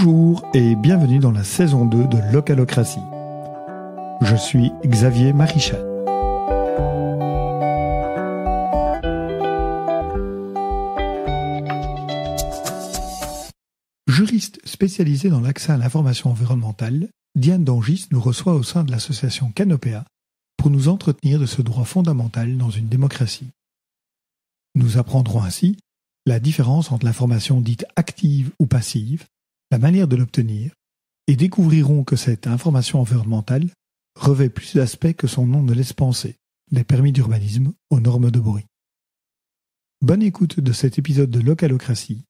Bonjour et bienvenue dans la saison 2 de Localocratie. Je suis Xavier Marichal. Juriste spécialisée dans l'accès à l'information environnementale, Diane Dangis nous reçoit au sein de l'association Canopea pour nous entretenir de ce droit fondamental dans une démocratie. Nous apprendrons ainsi la différence entre l'information dite active ou passive, la manière de l'obtenir, et découvrirons que cette information environnementale revêt plus d'aspects que son nom ne laisse penser, des permis d'urbanisme aux normes de bruit. Bonne écoute de cet épisode de Localocratie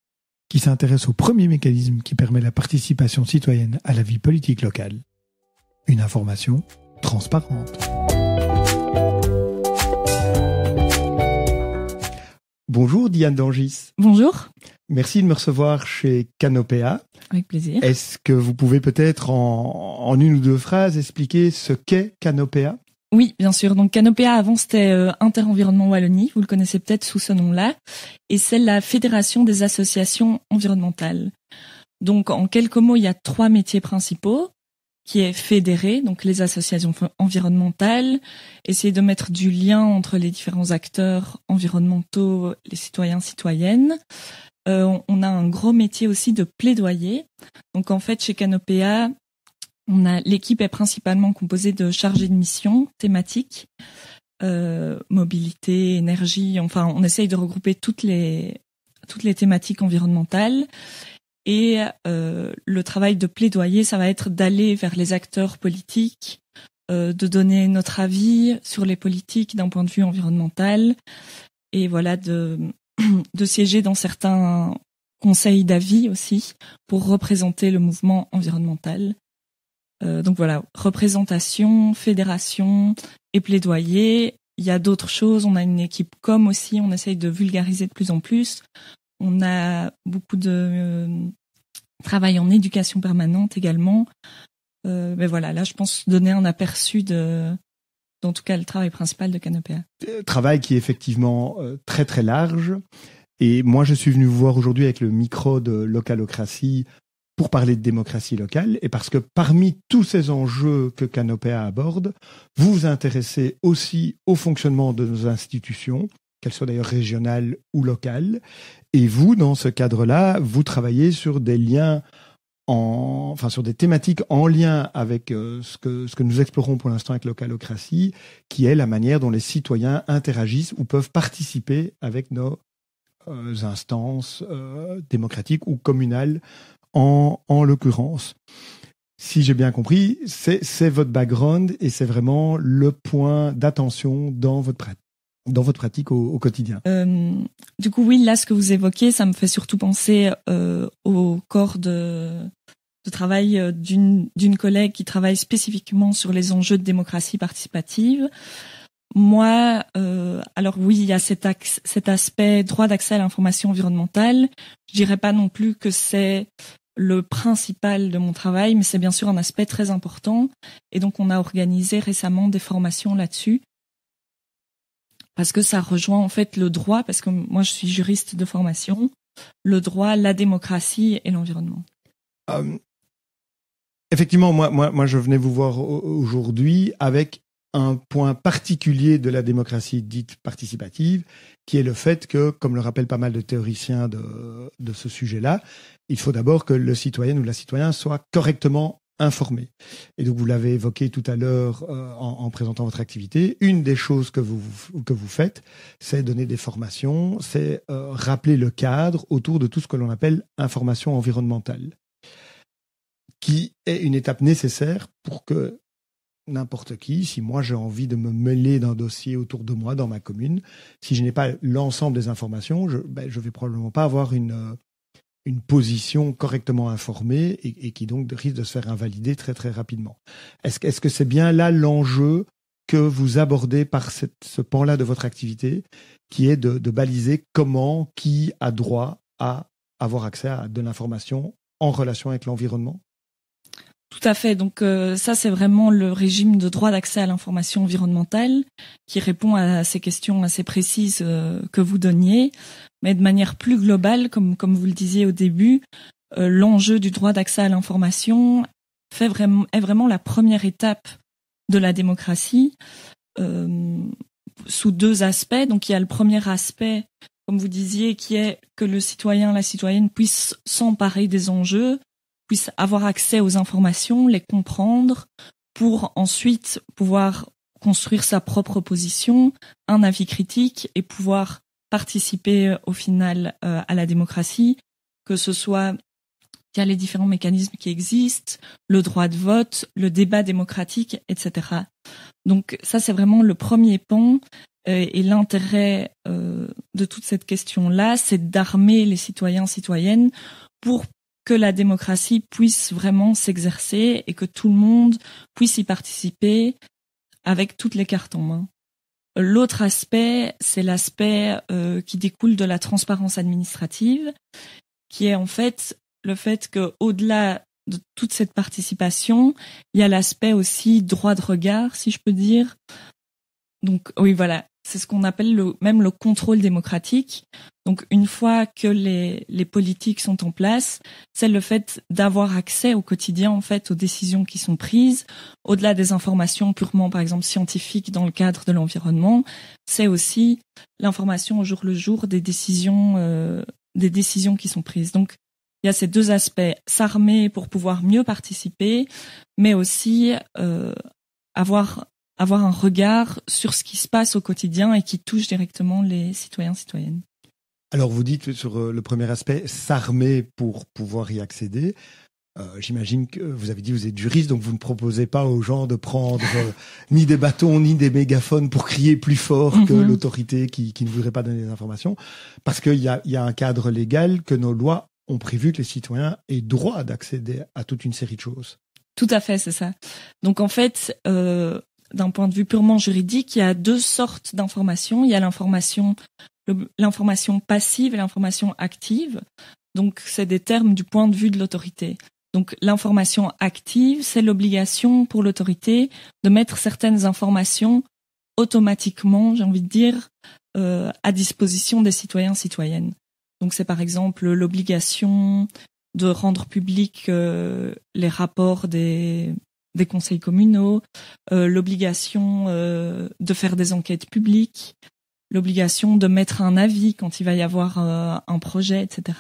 qui s'intéresse au premier mécanisme qui permet la participation citoyenne à la vie politique locale. Une information transparente. Bonjour Diane Dangis. Bonjour. Merci de me recevoir chez Canopea. Avec plaisir. Est-ce que vous pouvez peut-être en une ou deux phrases expliquer ce qu'est Canopea ? Oui, bien sûr. Donc Canopea, avant, c'était Inter-Environnement Wallonie. Vous le connaissez peut-être sous ce nom-là. Et c'est la Fédération des associations environnementales. Donc, en quelques mots, il y a 3 métiers principaux, qui est fédérer, donc les associations environnementales, essayer de mettre du lien entre les différents acteurs environnementaux, les citoyens, citoyennes. On a un gros métier aussi de plaidoyer. Donc, en fait, chez Canopea, l'équipe est principalement composée de chargés de mission thématiques, mobilité, énergie. Enfin, on essaye de regrouper toutes les thématiques environnementales. Et le travail de plaidoyer, ça va être d'aller vers les acteurs politiques, de donner notre avis sur les politiques d'un point de vue environnemental, et voilà de siéger dans certains conseils d'avis aussi pour représenter le mouvement environnemental. Donc voilà, représentation, fédération et plaidoyer. Il y a d'autres choses, on a une équipe com aussi, on essaye de vulgariser de plus en plus. On a beaucoup de travail en éducation permanente également. Mais voilà, là je pense donner un aperçu en tout cas le travail principal de Canopea. Travail qui est effectivement très très large. Et moi je suis venu vous voir aujourd'hui avec le micro de Localocratie pour parler de démocratie locale, et parce que parmi tous ces enjeux que Canopea aborde, vous vous intéressez aussi au fonctionnement de nos institutions, qu'elles soient d'ailleurs régionales ou locales, et vous, dans ce cadre-là, vous travaillez sur des liens, sur des thématiques en lien avec ce que nous explorons pour l'instant avec Localocratie, qui est la manière dont les citoyens interagissent ou peuvent participer avec nos instances démocratiques ou communales, en l'occurrence. Si j'ai bien compris, c'est votre background et c'est vraiment le point d'attention dans votre pratique au quotidien. Du coup, oui, là, ce que vous évoquez, ça me fait surtout penser au corps de travail d'une collègue qui travaille spécifiquement sur les enjeux de démocratie participative. Moi, alors oui, il y a cet aspect droit d'accès à l'information environnementale. Je dirais pas non plus que c'est le principal de mon travail, mais c'est bien sûr un aspect très important. Et donc, on a organisé récemment des formations là-dessus. Parce que ça rejoint en fait le droit, parce que moi je suis juriste de formation, le droit, la démocratie et l'environnement. Effectivement, moi je venais vous voir aujourd'hui avec un point particulier de la démocratie dite participative, qui est le fait que, comme le rappellent pas mal de théoriciens de ce sujet-là, il faut d'abord que le citoyen ou la citoyenne soit correctement informé. Et donc, vous l'avez évoqué tout à l'heure en présentant votre activité. Une des choses que vous faites, c'est donner des formations, c'est rappeler le cadre autour de tout ce que l'on appelle information environnementale, qui est une étape nécessaire pour que n'importe qui, si moi j'ai envie de me mêler d'un dossier autour de moi, dans ma commune, si je n'ai pas l'ensemble des informations, je vais probablement pas avoir une position correctement informée et qui donc risque de se faire invalider très très rapidement. Est-ce que c'est bien là l'enjeu que vous abordez par ce pan-là de votre activité, qui est de baliser qui a droit à avoir accès à de l'information en relation avec l'environnement ? Tout à fait. Donc ça, c'est vraiment le régime de droit d'accès à l'information environnementale qui répond à ces questions assez précises que vous donniez, mais de manière plus globale, comme vous le disiez au début. l'enjeu du droit d'accès à l'information est vraiment la première étape de la démocratie, sous deux aspects. Donc il y a le premier aspect, comme vous disiez, qui est que le citoyen, la citoyenne puisse s'emparer des enjeux, puisse avoir accès aux informations, les comprendre, pour ensuite pouvoir construire sa propre position, un avis critique et pouvoir participer au final à la démocratie, que ce soit via les différents mécanismes qui existent, le droit de vote, le débat démocratique, etc. Donc ça, c'est vraiment le premier pan. Et l'intérêt de toute cette question-là, c'est d'armer les citoyens, citoyennes pour que la démocratie puisse vraiment s'exercer et que tout le monde puisse y participer avec toutes les cartes en main. L'autre aspect, c'est l'aspect qui découle de la transparence administrative, qui est en fait le fait que, au-delà de toute cette participation, il y a l'aspect aussi droit de regard, si je peux dire. Donc oui, voilà, c'est ce qu'on appelle même le contrôle démocratique. Donc une fois que les politiques sont en place, c'est le fait d'avoir accès au quotidien, en fait, aux décisions qui sont prises, au-delà des informations purement, par exemple, scientifiques dans le cadre de l'environnement. C'est aussi l'information au jour le jour des décisions qui sont prises. Donc il y a ces deux aspects, s'armer pour pouvoir mieux participer, mais aussi avoir un regard sur ce qui se passe au quotidien et qui touche directement les citoyens, citoyennes. Alors vous dites sur le premier aspect, s'armer pour pouvoir y accéder. J'imagine que vous avez dit que vous êtes juriste, donc vous ne proposez pas aux gens de prendre ni des bâtons ni des mégaphones pour crier plus fort que l'autorité qui ne voudrait pas donner des informations, parce qu'il y a un cadre légal que nos lois ont prévu que les citoyens aient droit d'accéder à toute une série de choses. Tout à fait, c'est ça. Donc en fait, d'un point de vue purement juridique, il y a deux sortes d'informations. Il y a l'information passive et l'information active. Donc c'est des termes du point de vue de l'autorité. Donc l'information active, c'est l'obligation pour l'autorité de mettre certaines informations automatiquement, j'ai envie de dire, à disposition des citoyens, citoyennes. Donc c'est par exemple l'obligation de rendre public les rapports des conseils communaux, l'obligation de faire des enquêtes publiques, l'obligation de mettre un avis quand il va y avoir un projet, etc.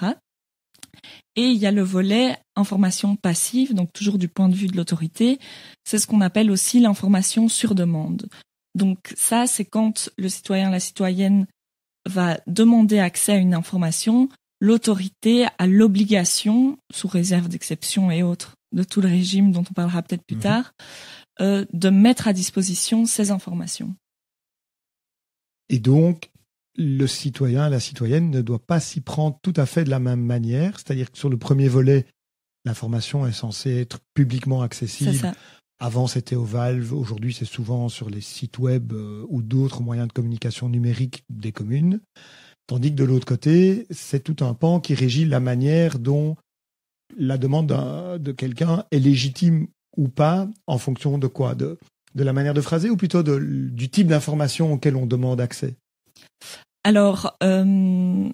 Et il y a le volet information passive, donc toujours du point de vue de l'autorité, c'est ce qu'on appelle aussi l'information sur demande. Donc ça, c'est quand le citoyen, la citoyenne va demander accès à une information, l'autorité a l'obligation, sous réserve d'exception et autres, de tout le régime dont on parlera peut-être plus tard, de mettre à disposition ces informations. Et donc, le citoyen, la citoyenne ne doit pas s'y prendre tout à fait de la même manière, c'est-à-dire que sur le premier volet, l'information est censée être publiquement accessible. C'est ça. Avant, c'était au Valve. Aujourd'hui, c'est souvent sur les sites web ou d'autres moyens de communication numérique des communes. Tandis que de l'autre côté, c'est tout un pan qui régit la manière dont la demande de quelqu'un est légitime ou pas, en fonction de quoi? De la manière de phraser ou plutôt du type d'information auquel on demande accès? Alors, il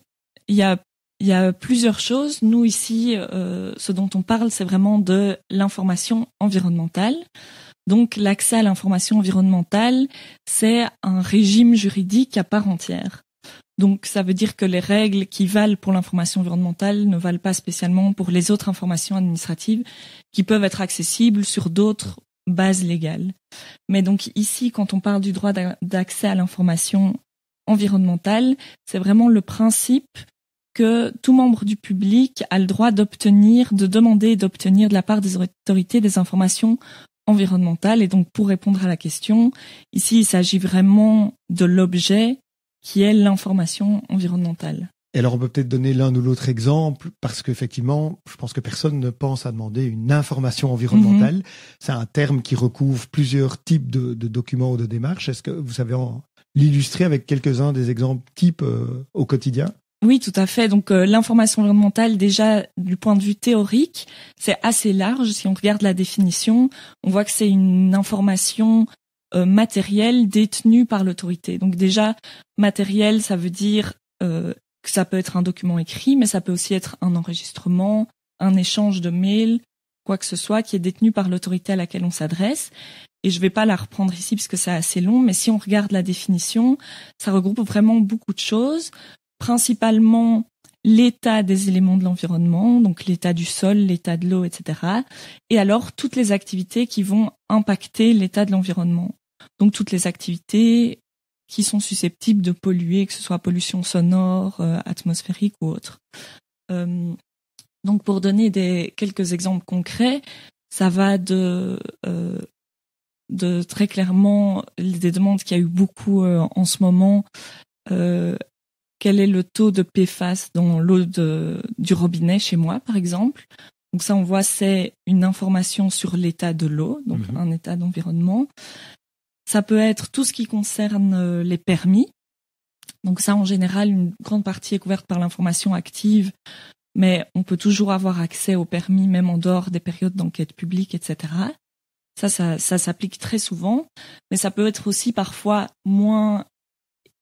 y a plusieurs choses. Nous, ici, ce dont on parle, c'est vraiment de l'information environnementale. Donc, l'accès à l'information environnementale, c'est un régime juridique à part entière. Donc, ça veut dire que les règles qui valent pour l'information environnementale ne valent pas spécialement pour les autres informations administratives qui peuvent être accessibles sur d'autres bases légales. Mais donc, ici, quand on parle du droit d'accès à l'information environnementale, c'est vraiment le principe que tout membre du public a le droit de demander et d'obtenir de la part des autorités des informations environnementales. Et donc, pour répondre à la question, ici, il s'agit vraiment de l'objet qui est l'information environnementale. Et alors, on peut peut-être donner l'un ou l'autre exemple, parce qu'effectivement, je pense que personne ne pense à demander une information environnementale. C'est un terme qui recouvre plusieurs types de documents ou de démarches. Est-ce que vous savez l'illustrer avec quelques-uns des exemples types au quotidien? Oui, tout à fait. Donc l'information environnementale, déjà du point de vue théorique, c'est assez large. Si on regarde la définition, on voit que c'est une information matérielle détenue par l'autorité. Donc déjà, matériel, ça veut dire que ça peut être un document écrit, mais ça peut aussi être un enregistrement, un échange de mails, quoi que ce soit, qui est détenu par l'autorité à laquelle on s'adresse. Et je vais pas la reprendre ici parce que c'est assez long, mais si on regarde la définition, ça regroupe vraiment beaucoup de choses, principalement l'état des éléments de l'environnement, donc l'état du sol, l'état de l'eau, etc. Et alors toutes les activités qui vont impacter l'état de l'environnement. Donc toutes les activités qui sont susceptibles de polluer, que ce soit pollution sonore, atmosphérique ou autre. Donc pour donner quelques exemples concrets, ça va de très clairement des demandes qu'il y a eu beaucoup en ce moment. Quel est le taux de PFAS dans l'eau du robinet chez moi, par exemple? Donc ça, on voit, c'est une information sur l'état de l'eau, donc un état d'environnement. Ça peut être tout ce qui concerne les permis. Donc ça, en général, une grande partie est couverte par l'information active, mais on peut toujours avoir accès aux permis, même en dehors des périodes d'enquête publique, etc. Ça s'applique très souvent, mais ça peut être aussi parfois moins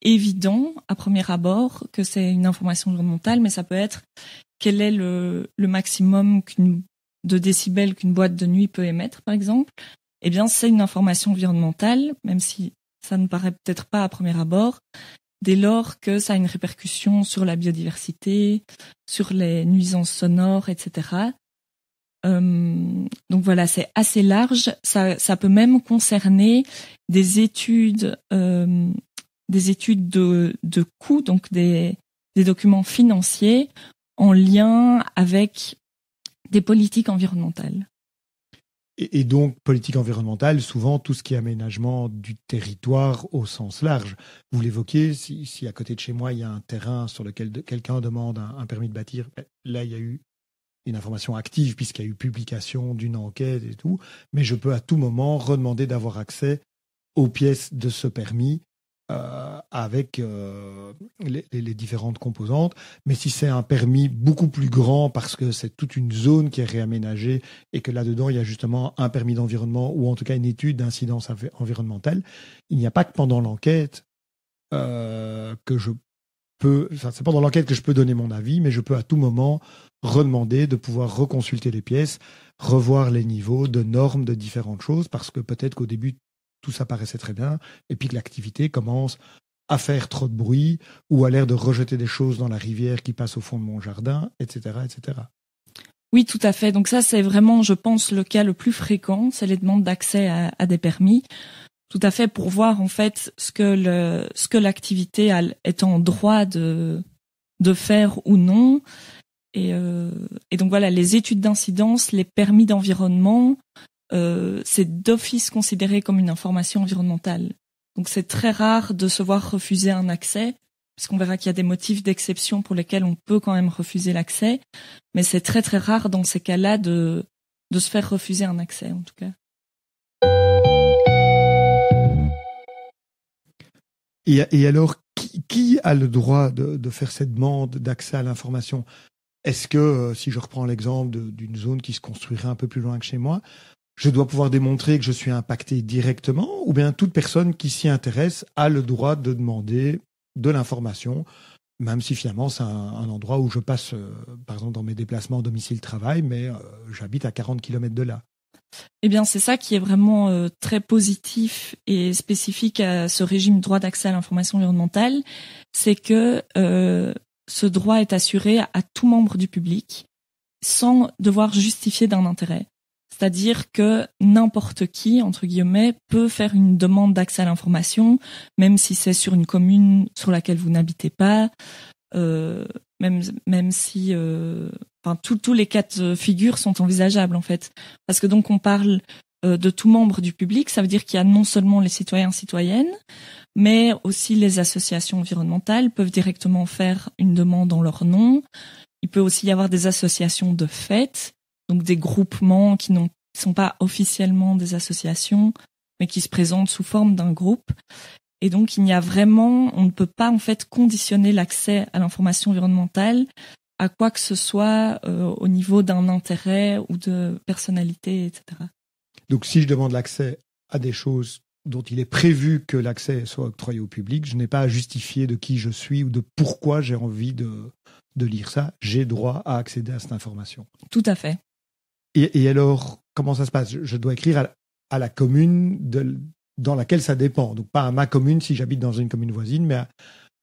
évident à premier abord que c'est une information environnementale, mais ça peut être quel est le maximum de décibels qu'une boîte de nuit peut émettre, par exemple. Eh bien, c'est une information environnementale, même si ça ne paraît peut-être pas à premier abord, dès lors que ça a une répercussion sur la biodiversité, sur les nuisances sonores, etc. Donc voilà, c'est assez large. Ça peut même concerner des études de coûts, donc des documents financiers en lien avec des politiques environnementales. Et donc, politique environnementale, souvent tout ce qui est aménagement du territoire au sens large. Vous l'évoquiez, si à côté de chez moi, il y a un terrain sur lequel quelqu'un demande un permis de bâtir, là, il y a eu une information active puisqu'il y a eu publication d'une enquête et tout, mais je peux à tout moment redemander d'avoir accès aux pièces de ce permis avec les différentes composantes. Mais si c'est un permis beaucoup plus grand parce que c'est toute une zone qui est réaménagée et que là-dedans, il y a justement un permis d'environnement ou en tout cas une étude d'incidence environnementale, il n'y a pas que pendant l'enquête que je peux... Enfin, c'est pendant l'enquête que je peux donner mon avis, mais je peux à tout moment redemander de pouvoir reconsulter les pièces, revoir les niveaux de normes de différentes choses parce que peut-être qu'au début, tout ça paraissait très bien, et puis que l'activité commence à faire trop de bruit ou à l'air de rejeter des choses dans la rivière qui passe au fond de mon jardin, etc., etc. Oui, tout à fait. Donc ça, c'est vraiment, je pense, le cas le plus fréquent, c'est les demandes d'accès à des permis. Tout à fait, pour voir en fait ce que l'activité est en droit de faire ou non. Et donc voilà, les études d'incidence, les permis d'environnement, c'est d'office considéré comme une information environnementale. Donc c'est très rare de se voir refuser un accès, puisqu'on verra qu'il y a des motifs d'exception pour lesquels on peut quand même refuser l'accès, mais c'est très très rare dans ces cas-là de se faire refuser un accès en tout cas. Et alors, qui a le droit de faire cette demande d'accès à l'information ? Est-ce que, si je reprends l'exemple d'une zone qui se construirait un peu plus loin que chez moi, je dois pouvoir démontrer que je suis impacté directement, ou bien toute personne qui s'y intéresse a le droit de demander de l'information, même si finalement c'est un endroit où je passe, par exemple dans mes déplacements domicile-travail, mais j'habite à 40 km de là. Eh bien, c'est ça qui est vraiment très positif et spécifique à ce régime droit d'accès à l'information environnementale, c'est que ce droit est assuré à tout membre du public sans devoir justifier d'un intérêt. C'est-à-dire que n'importe qui, entre guillemets, peut faire une demande d'accès à l'information, même si c'est sur une commune sur laquelle vous n'habitez pas, même si... Enfin, tous les cas de figure sont envisageables, en fait. Parce que donc, on parle de tout membre du public, ça veut dire qu'il y a non seulement les citoyens et citoyennes, mais aussi les associations environnementales peuvent directement faire une demande en leur nom. Il peut aussi y avoir des associations de fait, donc des groupements qui ne sont pas officiellement des associations, mais qui se présentent sous forme d'un groupe. Et donc, on ne peut pas en fait conditionner l'accès à l'information environnementale à quoi que ce soit au niveau d'un intérêt ou de personnalité, etc. Donc, si je demande l'accès à des choses dont il est prévu que l'accès soit octroyé au public, je n'ai pas à justifier de qui je suis ou de pourquoi j'ai envie de lire ça. J'ai droit à accéder à cette information. Tout à fait. Et alors, comment ça se passe ? Je dois écrire à la commune dans laquelle ça dépend. Donc, pas à ma commune si j'habite dans une commune voisine, mais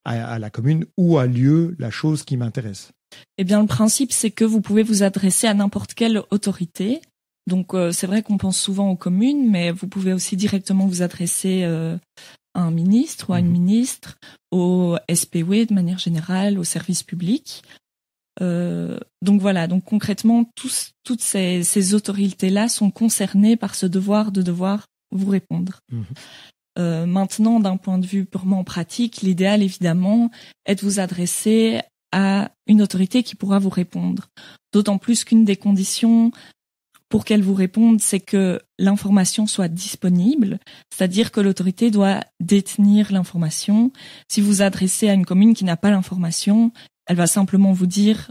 à la commune où a lieu la chose qui m'intéresse. Eh bien, le principe, c'est que vous pouvez vous adresser à n'importe quelle autorité. Donc, c'est vrai qu'on pense souvent aux communes, mais vous pouvez aussi directement vous adresser à un ministre ou à une ministre, au SPW de manière générale, au service public. Donc voilà, donc concrètement, toutes ces autorités-là sont concernées par ce devoir vous répondre. Maintenant, d'un point de vue purement pratique, l'idéal, évidemment, est de vous adresser à une autorité qui pourra vous répondre. D'autant plus qu'une des conditions pour qu'elle vous réponde, c'est que l'information soit disponible, c'est-à-dire que l'autorité doit détenir l'information. Si vous vous adressez à une commune qui n'a pas l'information, elle va simplement vous dire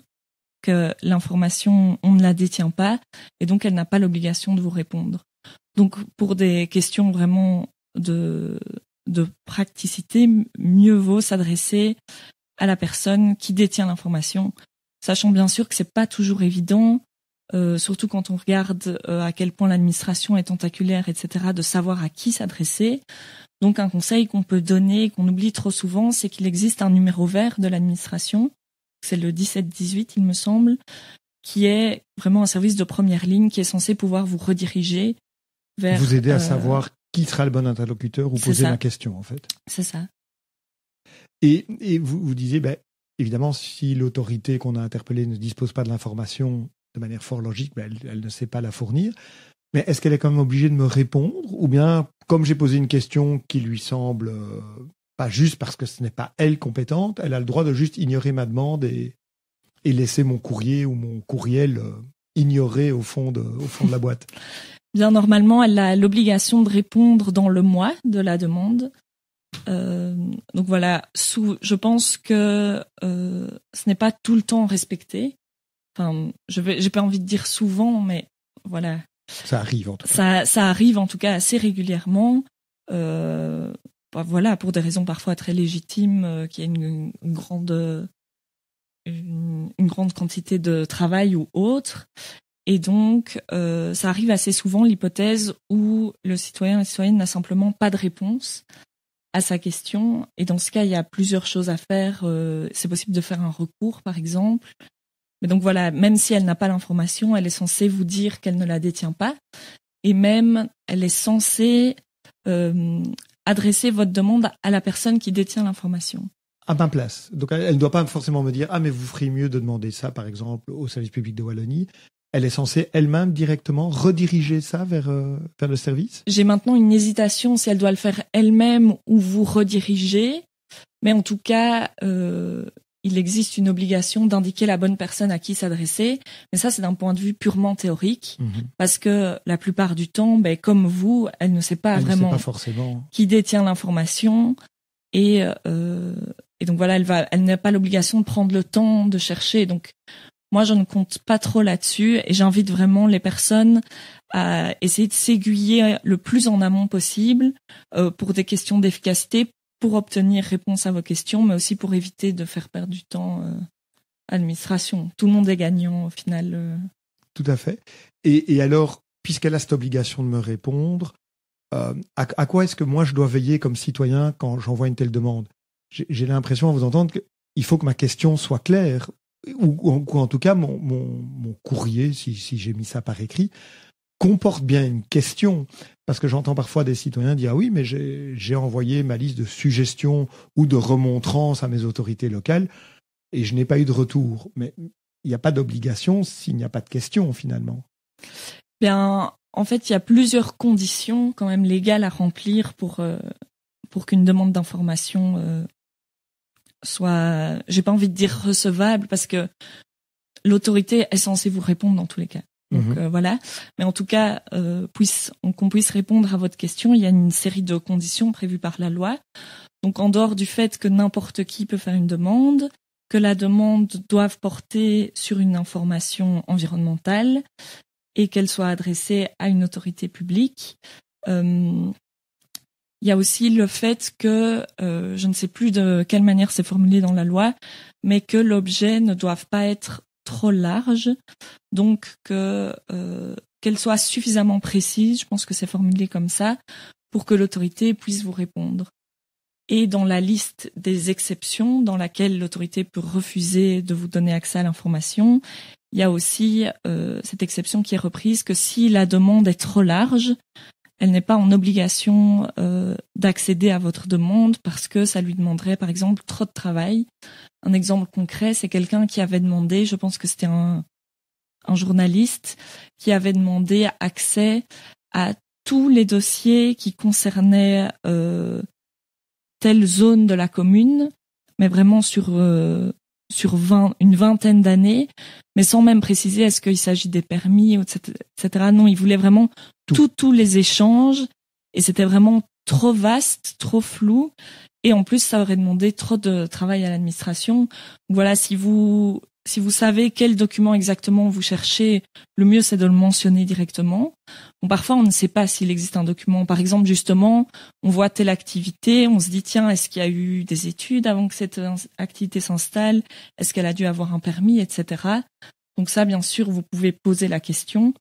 que l'information, on ne la détient pas, et donc elle n'a pas l'obligation de vous répondre. Donc, pour des questions vraiment de praticité, mieux vaut s'adresser à la personne qui détient l'information, sachant bien sûr que c'est pas toujours évident, surtout quand on regarde à quel point l'administration est tentaculaire, etc., de savoir à qui s'adresser. Donc, un conseil qu'on peut donner, qu'on oublie trop souvent, c'est qu'il existe un numéro vert de l'administration, c'est le 1718, il me semble, qui est vraiment un service de première ligne qui est censé pouvoir vous rediriger vers... Vous aider à savoir qui sera le bon interlocuteur ou poser la question, en fait. C'est ça. Et vous disiez, évidemment, si l'autorité qu'on a interpellée ne dispose pas de l'information de manière fort logique, elle ne sait pas la fournir. Mais est-ce qu'elle est quand même obligée de me répondre ? Ou bien, comme j'ai posé une question qui lui semble pas juste parce que ce n'est pas elle compétente, elle a le droit de juste ignorer ma demande et laisser mon courrier ou mon courriel ignoré au fond de la boîte ? Bien, normalement, elle a l'obligation de répondre dans le mois de la demande. Donc voilà, je pense que ce n'est pas tout le temps respecté. Enfin, j'ai pas envie de dire souvent, mais voilà. Ça arrive en tout cas. Ça arrive en tout cas assez régulièrement. Voilà, pour des raisons parfois très légitimes, qu'il y ait une grande quantité de travail ou autre. Et donc, ça arrive assez souvent l'hypothèse où le citoyen ou la citoyenne n'a simplement pas de réponse à sa question. Et dans ce cas, il y a plusieurs choses à faire. C'est possible de faire un recours, par exemple. Mais donc voilà, même si elle n'a pas l'information, elle est censée vous dire qu'elle ne la détient pas. Et même, elle est censée adresser votre demande à la personne qui détient l'information. À ma place. Donc, elle ne doit pas forcément me dire « Ah, mais vous feriez mieux de demander ça, par exemple, au service public de Wallonie ». Elle est censée elle-même directement rediriger ça vers le service ? J'ai maintenant une hésitation si elle doit le faire elle-même ou vous rediriger. Mais en tout cas, il existe une obligation d'indiquer la bonne personne à qui s'adresser. Mais ça, c'est d'un point de vue purement théorique. Parce que la plupart du temps, comme vous, elle ne sait pas vraiment qui détient l'information. Et donc voilà, elle n'a pas l'obligation de prendre le temps de chercher. Donc, moi, je ne compte pas trop là-dessus et j'invite vraiment les personnes à essayer de s'aiguiller le plus en amont possible pour des questions d'efficacité, pour obtenir réponse à vos questions, mais aussi pour éviter de faire perdre du temps à l'administration. Tout le monde est gagnant au final. Tout à fait. Et alors, puisqu'elle a cette obligation de me répondre, à quoi est-ce que moi je dois veiller comme citoyen quand j'envoie une telle demande ? J'ai l'impression à vous entendre qu'il faut que ma question soit claire. Ou en tout cas, mon courrier, si j'ai mis ça par écrit, comporte bien une question. Parce que j'entends parfois des citoyens dire « Ah oui, mais j'ai envoyé ma liste de suggestions ou de remontrances à mes autorités locales et je n'ai pas eu de retour. » Mais il n'y a pas d'obligation s'il n'y a pas de question, finalement. Bien, en fait, il y a plusieurs conditions quand même légales à remplir pour qu'une demande d'information soit, j'ai pas envie de dire recevable, parce que l'autorité est censée vous répondre dans tous les cas. Donc voilà. Mais en tout cas, qu'on puisse répondre à votre question, il y a une série de conditions prévues par la loi. Donc en dehors du fait que n'importe qui peut faire une demande, que la demande doive porter sur une information environnementale et qu'elle soit adressée à une autorité publique, Il y a aussi le fait que, je ne sais plus de quelle manière c'est formulé dans la loi, mais que l'objet ne doive pas être trop large, donc qu'elle soit suffisamment précise, je pense que c'est formulé comme ça, pour que l'autorité puisse vous répondre. Et dans la liste des exceptions dans laquelle l'autorité peut refuser de vous donner accès à l'information, il y a aussi cette exception qui est reprise que si la demande est trop large, elle n'est pas en obligation d'accéder à votre demande parce que ça lui demanderait par exemple trop de travail. Un exemple concret, c'est quelqu'un qui avait demandé, je pense que c'était un journaliste, qui avait demandé accès à tous les dossiers qui concernaient telle zone de la commune, mais vraiment sur une vingtaine d'années, mais sans même préciser est-ce qu'il s'agit des permis, etc. Non, il voulait vraiment tous les échanges, et c'était vraiment trop vaste, trop flou, et en plus ça aurait demandé trop de travail à l'administration. Voilà, si vous savez quel document exactement vous cherchez, le mieux c'est de le mentionner directement. Bon, parfois on ne sait pas s'il existe un document. Par exemple, justement, on voit telle activité, on se dit tiens, est-ce qu'il y a eu des études avant que cette activité s'installe? Est-ce qu'elle a dû avoir un permis, etc. Donc ça, bien sûr, vous pouvez poser la question.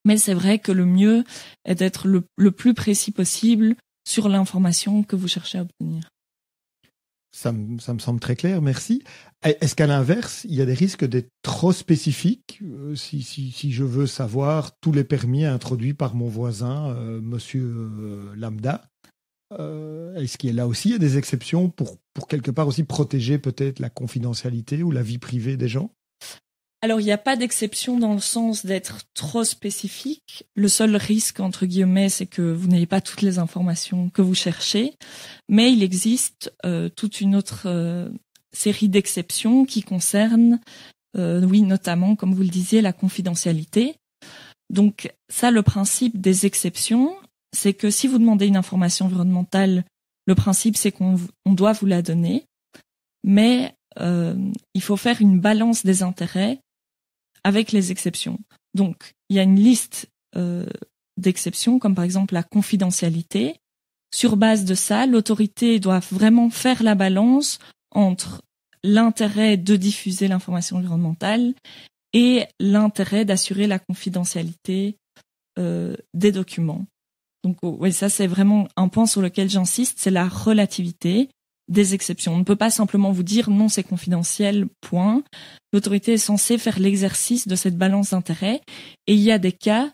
Mais c'est vrai que le mieux est d'être le plus précis possible sur l'information que vous cherchez à obtenir. Ça me semble très clair, merci. Est-ce qu'à l'inverse, il y a des risques d'être trop spécifiques si je veux savoir tous les permis introduits par mon voisin, monsieur Lambda, est-ce qu'il y a là aussi des exceptions pour quelque part aussi protéger peut-être la confidentialité ou la vie privée des gens? Alors, il n'y a pas d'exception dans le sens d'être trop spécifique. Le seul risque, entre guillemets, c'est que vous n'ayez pas toutes les informations que vous cherchez. Mais il existe toute une autre série d'exceptions qui concernent, oui, notamment, comme vous le disiez, la confidentialité. Donc, ça, le principe des exceptions, c'est que si vous demandez une information environnementale, le principe, c'est qu'on doit vous la donner. Mais il faut faire une balance des intérêts avec les exceptions. Donc, il y a une liste d'exceptions, comme par exemple la confidentialité. Sur base de ça, l'autorité doit vraiment faire la balance entre l'intérêt de diffuser l'information environnementale et l'intérêt d'assurer la confidentialité des documents. Donc, oui, ça c'est vraiment un point sur lequel j'insiste, c'est la relativité des exceptions. On ne peut pas simplement vous dire non, c'est confidentiel, point. L'autorité est censée faire l'exercice de cette balance d'intérêt, et il y a des cas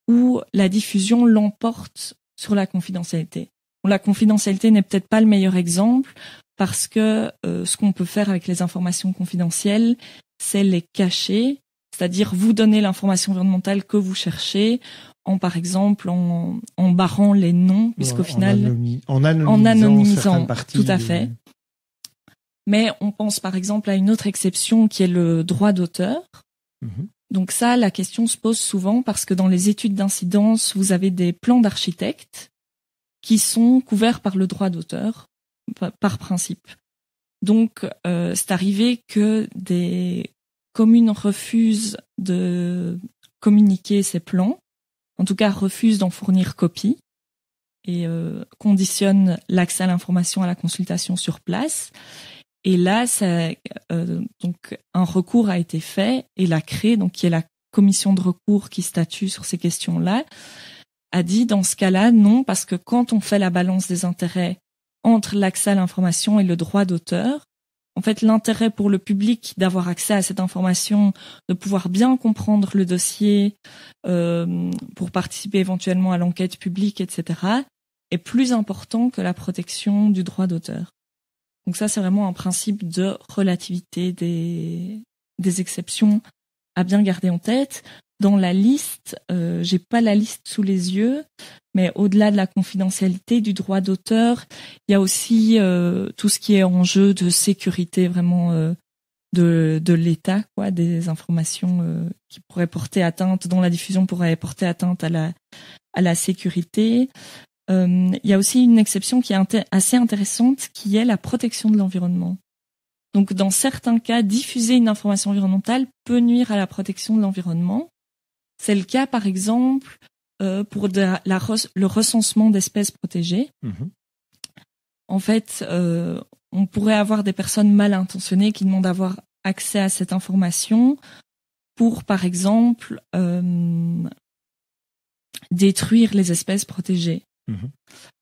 où la diffusion l'emporte sur la confidentialité. Bon, la confidentialité n'est peut-être pas le meilleur exemple parce que ce qu'on peut faire avec les informations confidentielles, c'est les cacher, c'est-à-dire vous donner l'information environnementale que vous cherchez, par exemple en barrant les noms, puisqu'au final en anonymisant parties, tout à fait. Mais on pense par exemple à une autre exception qui est le droit d'auteur. Donc ça, la question se pose souvent parce que dans les études d'incidence, vous avez des plans d'architectes qui sont couverts par le droit d'auteur, par principe. Donc c'est arrivé que des communes refusent de communiquer ces plans, en tout cas refusent d'en fournir copie et conditionnent l'accès à l'information à la consultation sur place. Et là, donc un recours a été fait et la CRE, donc qui est la commission de recours qui statue sur ces questions-là, a dit dans ce cas-là non, parce que quand on fait la balance des intérêts entre l'accès à l'information et le droit d'auteur, en fait, l'intérêt pour le public d'avoir accès à cette information, de pouvoir bien comprendre le dossier pour participer éventuellement à l'enquête publique, etc., est plus important que la protection du droit d'auteur. Donc ça, c'est vraiment un principe de relativité des exceptions à bien garder en tête. Dans la liste, j'ai pas la liste sous les yeux, mais au-delà de la confidentialité du droit d'auteur, il y a aussi tout ce qui est enjeu de sécurité vraiment de l'État, quoi, des informations qui pourraient porter atteinte, dont la diffusion pourrait porter atteinte à la sécurité. Il y a aussi une exception qui est assez intéressante, qui est la protection de l'environnement. Donc, dans certains cas, diffuser une information environnementale peut nuire à la protection de l'environnement. C'est le cas, par exemple, pour le recensement d'espèces protégées. En fait, on pourrait avoir des personnes mal intentionnées qui demandent d'avoir accès à cette information pour, par exemple, détruire les espèces protégées.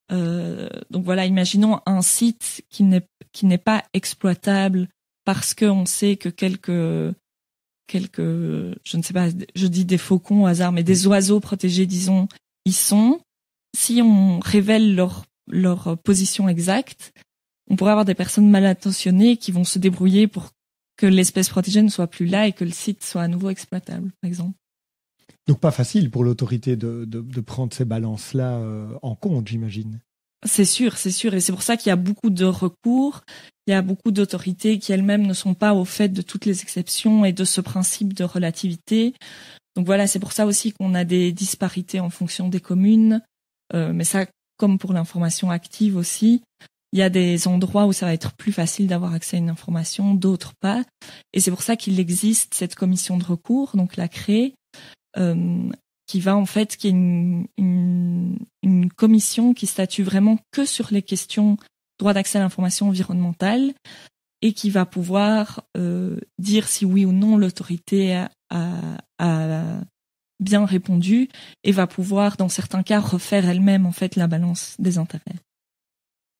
Donc voilà, imaginons un site qui n'est pas exploitable parce qu'on sait que quelques, je ne sais pas, je dis des faucons au hasard, mais des oiseaux protégés, disons, y sont. Si on révèle leur position exacte, on pourrait avoir des personnes mal intentionnées qui vont se débrouiller pour que l'espèce protégée ne soit plus là et que le site soit à nouveau exploitable, par exemple. Donc pas facile pour l'autorité de prendre ces balances-là en compte, j'imagine. C'est sûr. Et c'est pour ça qu'il y a beaucoup de recours. Il y a beaucoup d'autorités qui elles-mêmes ne sont pas au fait de toutes les exceptions et de ce principe de relativité. Donc voilà, c'est pour ça aussi qu'on a des disparités en fonction des communes. Mais ça, comme pour l'information active aussi, il y a des endroits où ça va être plus facile d'avoir accès à une information, d'autres pas. Et c'est pour ça qu'il existe cette commission de recours, donc la CRE, qui est une commission qui statue vraiment que sur les questions droit d'accès à l'information environnementale et qui va pouvoir dire si oui ou non l'autorité a bien répondu et va pouvoir, dans certains cas, refaire elle-même en fait la balance des intérêts.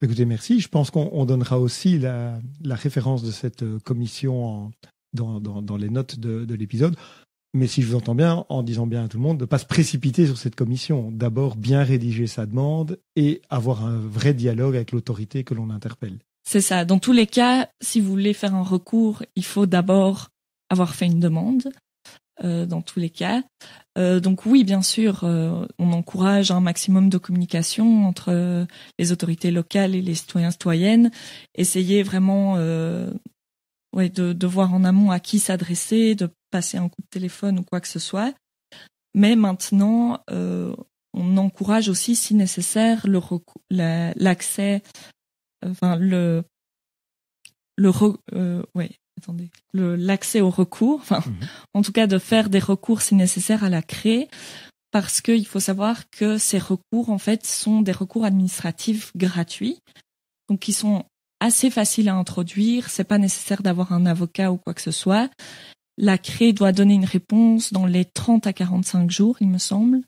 Écoutez, merci. Je pense qu'on donnera aussi la référence de cette commission dans les notes de l'épisode. Mais si je vous entends bien, en disant bien à tout le monde, de ne pas se précipiter sur cette commission. D'abord, bien rédiger sa demande et avoir un vrai dialogue avec l'autorité que l'on interpelle. C'est ça. Dans tous les cas, si vous voulez faire un recours, il faut d'abord avoir fait une demande. Dans tous les cas. Donc oui, bien sûr, on encourage un maximum de communication entre les autorités locales et les citoyens-citoyennes. Essayer vraiment de voir en amont à qui s'adresser, de passer un coup de téléphone ou quoi que ce soit. Mais maintenant, on encourage aussi, si nécessaire, l'accès, l'accès au recours, en tout cas de faire des recours si nécessaire à la CRE, parce qu'il faut savoir que ces recours, en fait, sont des recours administratifs gratuits, donc qui sont assez faciles à introduire, c'est pas nécessaire d'avoir un avocat ou quoi que ce soit. La CRE doit donner une réponse dans les 30 à 45 jours, il me semble,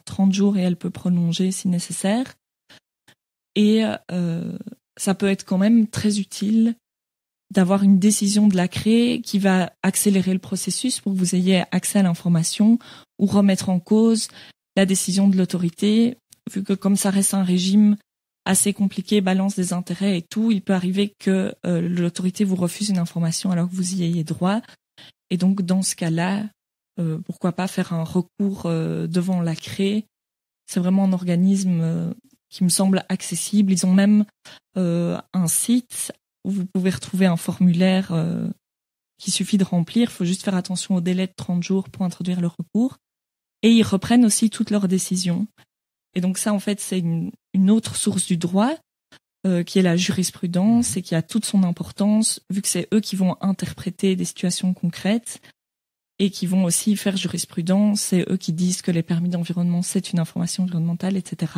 30 jours et elle peut prolonger si nécessaire. Et ça peut être quand même très utile d'avoir une décision de la CRE qui va accélérer le processus pour que vous ayez accès à l'information ou remettre en cause la décision de l'autorité, vu que comme ça reste un régime assez compliqué, balance des intérêts et tout, il peut arriver que l'autorité vous refuse une information alors que vous y ayez droit. Et donc dans ce cas-là, pourquoi pas faire un recours devant la CRE. C'est vraiment un organisme qui me semble accessible. Ils ont même un site où vous pouvez retrouver un formulaire qu'il suffit de remplir. Il faut juste faire attention au délai de 30 jours pour introduire le recours. Et ils reprennent aussi toutes leurs décisions. Et donc ça, en fait, c'est une autre source du droit qui est la jurisprudence et qui a toute son importance, vu que c'est eux qui vont interpréter des situations concrètes et qui vont aussi faire jurisprudence. C'est eux qui disent que les permis d'environnement, c'est une information environnementale, etc.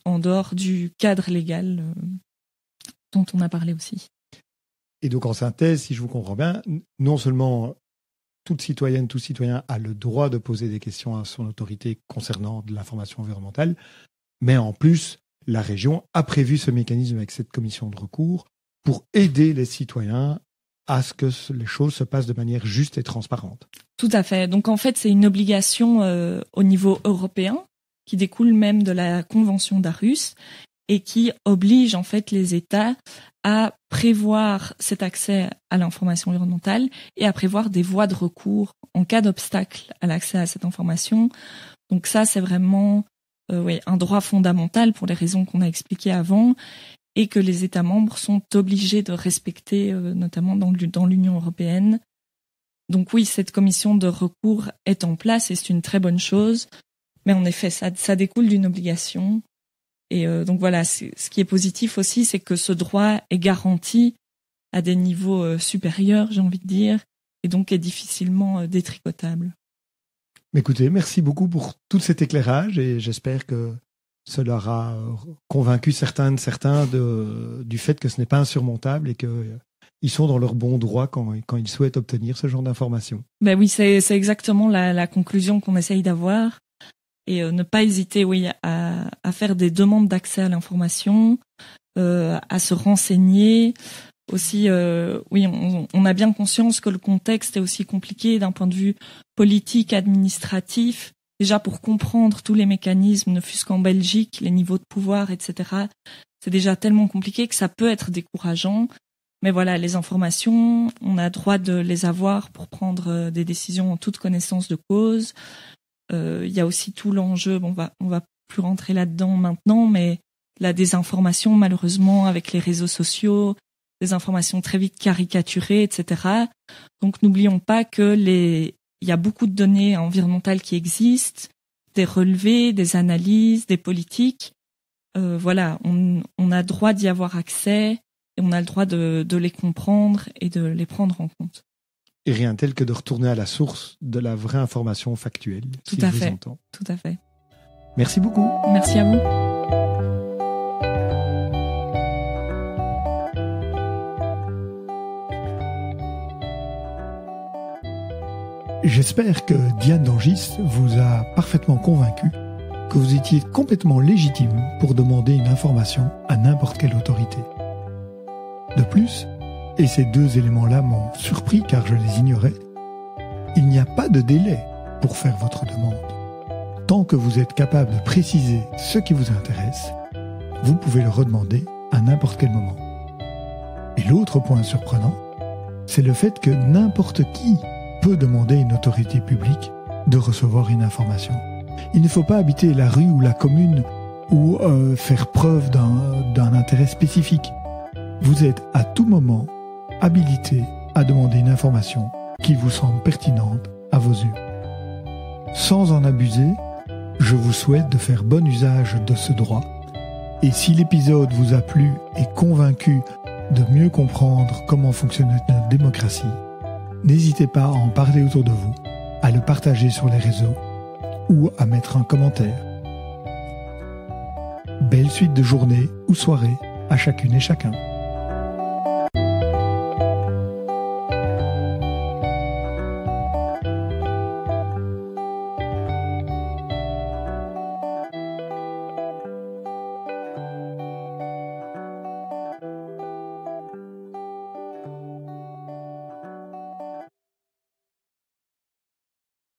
En dehors du cadre légal dont on a parlé aussi. Et donc, en synthèse, si je vous comprends bien, non seulement toute citoyenne, tout citoyen a le droit de poser des questions à son autorité concernant de l'information environnementale, mais en plus, la région a prévu ce mécanisme avec cette commission de recours pour aider les citoyens à ce que les choses se passent de manière juste et transparente. Tout à fait. Donc, en fait, c'est une obligation au niveau européen qui découle même de la Convention d'Aarhus et qui oblige en fait les États à prévoir cet accès à l'information environnementale et à prévoir des voies de recours en cas d'obstacle à l'accès à cette information. Donc ça, c'est vraiment un droit fondamental pour les raisons qu'on a expliquées avant et que les États membres sont obligés de respecter, notamment dans l'Union européenne. Donc oui, cette commission de recours est en place et c'est une très bonne chose, mais en effet, ça découle d'une obligation. Et donc voilà, ce qui est positif aussi, c'est que ce droit est garanti à des niveaux supérieurs, j'ai envie de dire, et donc est difficilement détricotable. Écoutez, merci beaucoup pour tout cet éclairage et j'espère que cela aura convaincu certains du fait que ce n'est pas insurmontable et qu'ils sont dans leur bon droit quand ils souhaitent obtenir ce genre d'informations. Ben oui, c'est exactement la conclusion qu'on essaye d'avoir. Et ne pas hésiter, à faire des demandes d'accès à l'information, à se renseigner. Aussi, on a bien conscience que le contexte est aussi compliqué d'un point de vue politique, administratif. Déjà, pour comprendre tous les mécanismes, ne fût-ce qu'en Belgique, les niveaux de pouvoir, etc., c'est déjà tellement compliqué que ça peut être décourageant. Mais voilà, les informations, on a droit de les avoir pour prendre des décisions en toute connaissance de cause. Il y a aussi tout l'enjeu, on va plus rentrer là-dedans maintenant, mais la désinformation, malheureusement, avec les réseaux sociaux, des informations très vite caricaturées, etc. Donc, n'oublions pas que il y a beaucoup de données environnementales qui existent, des relevés, des analyses, des politiques. On a droit d'y avoir accès et on a le droit de les comprendre et de les prendre en compte. Et rien tel que de retourner à la source de la vraie information factuelle. Tout à fait. Tout à fait. Merci beaucoup. Merci à vous. J'espère que Diane d'Angis vous a parfaitement convaincu que vous étiez complètement légitime pour demander une information à n'importe quelle autorité. De plus, et ces deux éléments-là m'ont surpris car je les ignorais, il n'y a pas de délai pour faire votre demande. Tant que vous êtes capable de préciser ce qui vous intéresse, vous pouvez le redemander à n'importe quel moment. Et l'autre point surprenant, c'est le fait que n'importe qui peut demander à une autorité publique de recevoir une information. Il ne faut pas habiter la rue ou la commune ou faire preuve d'un intérêt spécifique. Vous êtes à tout moment habilité à demander une information qui vous semble pertinente à vos yeux. Sans en abuser, je vous souhaite de faire bon usage de ce droit. Et si l'épisode vous a plu et convaincu de mieux comprendre comment fonctionne notre démocratie, n'hésitez pas à en parler autour de vous, à le partager sur les réseaux ou à mettre un commentaire. Belle suite de journée ou soirée à chacune et chacun.